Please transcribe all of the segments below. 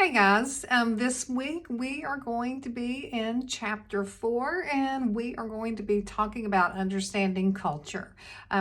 Hey guys, this week we are going to be in chapter 4 and we are going to be talking about understanding culture.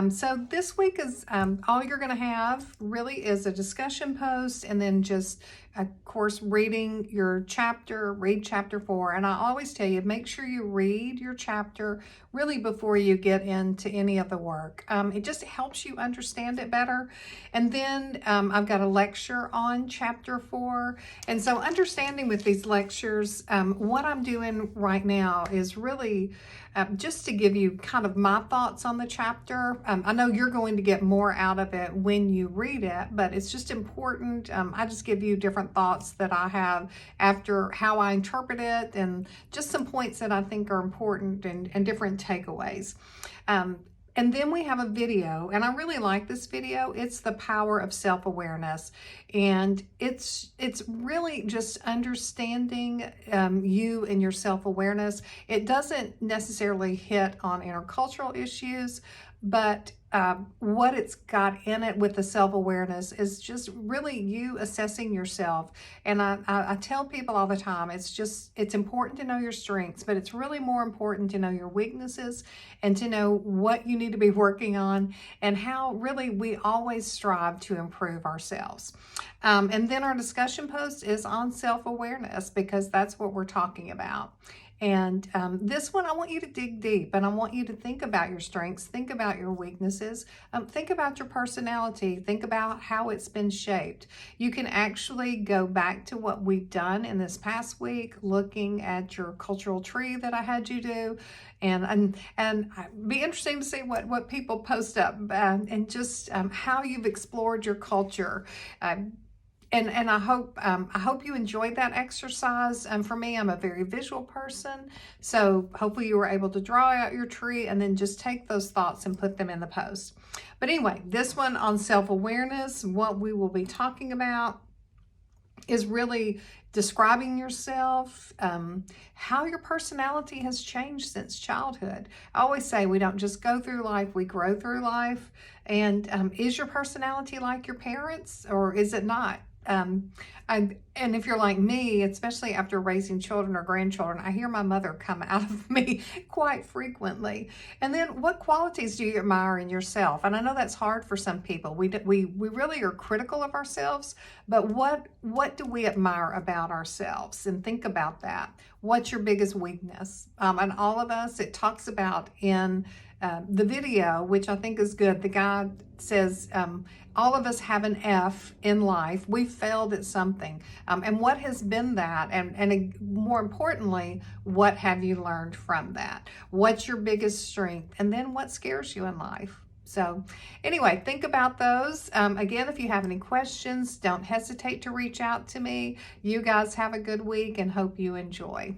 So this week is all you're going to have really is a discussion post and then just of course reading your chapter, read chapter 4. And I always tell you, make sure you read your chapter really before you get into any of the work. It just helps you understand it better. And then I've got a lecture on chapter 4. And so understanding with these lectures, what I'm doing right now is really just to give you kind of my thoughts on the chapter. I know you're going to get more out of it when you read it, but it's just important. I just give you different thoughts that I have after how I interpret it and just some points that I think are important and different takeaways. And then we have a video, and I really like this video. It's the power of self-awareness, and it's really just understanding you and your self-awareness. It doesn't necessarily hit on intercultural issues, but what it's got in it with the self-awareness is just really you assessing yourself. And I tell people all the time, it's important to know your strengths, but it's really more important to know your weaknesses and to know what you need to be working on and how really we always strive to improve ourselves. And then our discussion post is on self-awareness because that's what we're talking about. And this one, I want you to dig deep and I want you to think about your strengths, think about your weaknesses, think about your personality, think about how it's been shaped. You can actually go back to what we've done in this past week, looking at your cultural tree that I had you do, and it'd be interesting to see what people post up and just how you've explored your culture. And I hope you enjoyed that exercise. For me, I'm a very visual person, so hopefully you were able to draw out your tree and then just take those thoughts and put them in the post. But anyway, this one on self-awareness, what we will be talking about is really describing yourself, how your personality has changed since childhood. I always say we don't just go through life, we grow through life. And is your personality like your parents or is it not? And if you're like me, especially after raising children or grandchildren, I hear my mother come out of me quite frequently. And then what qualities do you admire in yourself? And I know that's hard for some people. We really are critical of ourselves, but what do we admire about ourselves? And think about that. What's your biggest weakness? And all of us, it talks about in the video, which I think is good. The guy says, all of us have an F in life. We've failed at something. And what has been that? And more importantly, what have you learned from that? What's your biggest strength? And then what scares you in life? So anyway, think about those. Again, if you have any questions, don't hesitate to reach out to me. You guys have a good week and hope you enjoy.